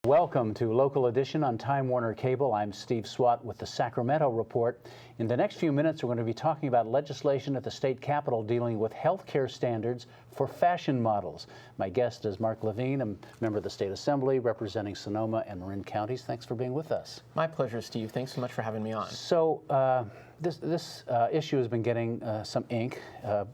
Welcome to Local Edition on Time Warner Cable. I'm Steve Swatt with the Sacramento Report. In the next few minutes, we're going to be talking about legislation at the state capitol dealing with health care standards for fashion models. My guest is Marc Levine, a member of the State Assembly representing Sonoma and Marin counties. Thanks for being with us. My pleasure, Steve. Thanks so much for having me on. So this issue has been getting some ink,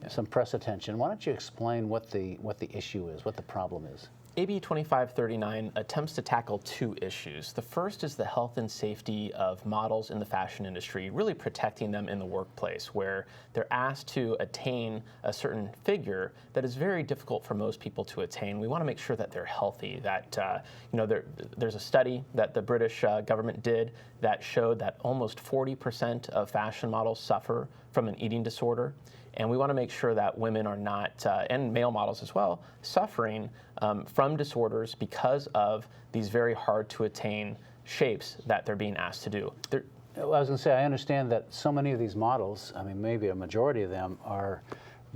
some press attention. Why don't you explain what the issue is, what the problem is? AB 2539 attempts to tackle two issues. The first is the health and safety of models in the fashion industry, really protecting them in the workplace, where they're asked to attain a certain figure that is very difficult for most people to attain. We want to make sure that they're healthy, that there's a study that the British government did that showed that almost 40% of fashion models suffer from an eating disorder. And we want to make sure that women are not, and male models as well, suffering from disorders because of these very hard to attain shapes that they're being asked to do. Well, I was going to say, I understand that so many of these models, I mean, maybe a majority of them, are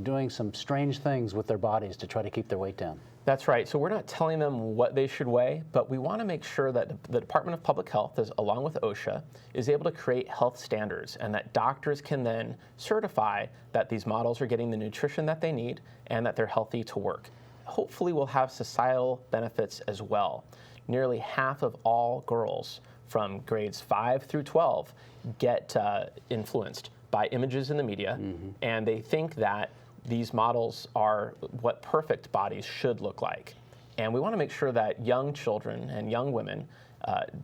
doing some strange things with their bodies to try to keep their weight down. That's right. So we're not telling them what they should weigh, but we want to make sure that the Department of Public Health, along with OSHA, is able to create health standards and that doctors can then certify that these models are getting the nutrition that they need and that they're healthy to work. Hopefully we'll have societal benefits as well. Nearly half of all girls from grades 5 through 12 get influenced by images in the media, and they think that these models are what perfect bodies should look like. And we want to make sure that young children and young women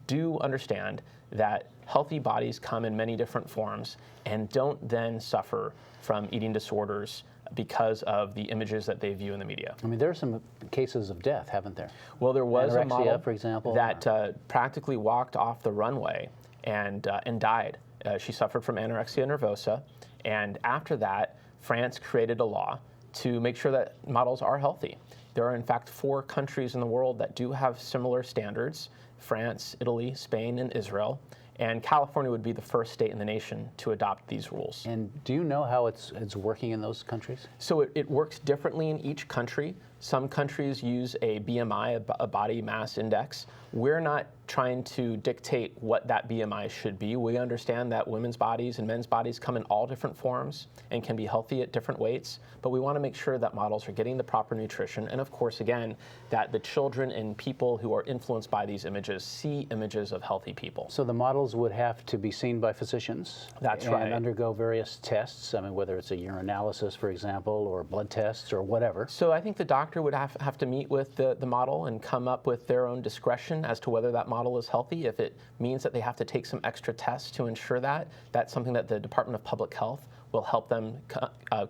do understand that healthy bodies come in many different forms and don't then suffer from eating disorders because of the images that they view in the media. I mean, there are some cases of death, haven't there? Well, there was anorexia, a model, for example, that practically walked off the runway and died. She suffered from anorexia nervosa, and after that, France created a law to make sure that models are healthy. There are, in fact, 4 countries in the world that do have similar standards: France, Italy, Spain, and Israel. And California would be the first state in the nation to adopt these rules. And do you know how it's working in those countries? So it works differently in each country. Some countries use a BMI, a body mass index. We're not trying to dictate what that BMI should be. We understand that women's bodies and men's bodies come in all different forms and can be healthy at different weights, but we want to make sure that models are getting the proper nutrition, and of course, again, that the children and people who are influenced by these images see images of healthy people. So the models would have to be seen by physicians? That's right. And undergo various tests, I mean, whether it's a urinalysis, for example, or blood tests or whatever. So I think the doctor would have to meet with the model and come up with their own discretion as to whether that model is healthy. If it means that they have to take some extra tests to ensure that, that's something that the Department of Public Health will help them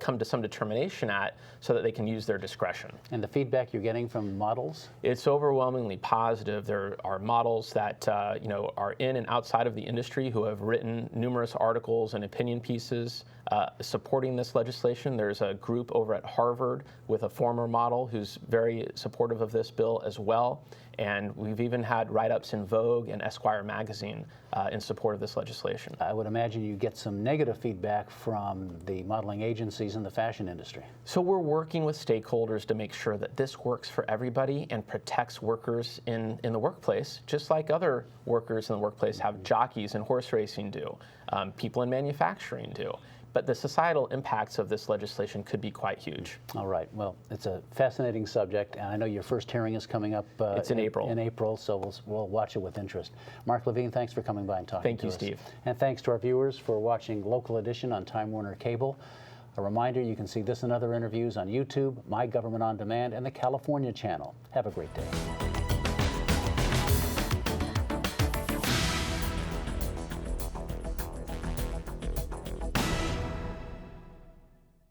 come to some determination at so that they can use their discretion. And the feedback you're getting from models? It's overwhelmingly positive. There are models that are in and outside of the industry who have written numerous articles and opinion pieces supporting this legislation. There's a group over at Harvard with a former model who's very supportive of this bill as well. And we've even had write-ups in Vogue and Esquire magazine in support of this legislation. I would imagine you get some negative feedback from the modeling agencies in the fashion industry. So we're working with stakeholders to make sure that this works for everybody and protects workers in the workplace, just like other workers in the workplace have jockeys in horse racing do, people in manufacturing do. But the societal impacts of this legislation could be quite huge. All right. Well, it's a fascinating subject, and I know your first hearing is coming up. It's in April. In April, so we'll watch it with interest. Marc Levine, thanks for coming by and talking to us. Thank you, Steve. And thanks to our viewers for watching Local Edition on Time Warner Cable. A reminder, you can see this and other interviews on YouTube, My Government On Demand, and the California channel. Have a great day.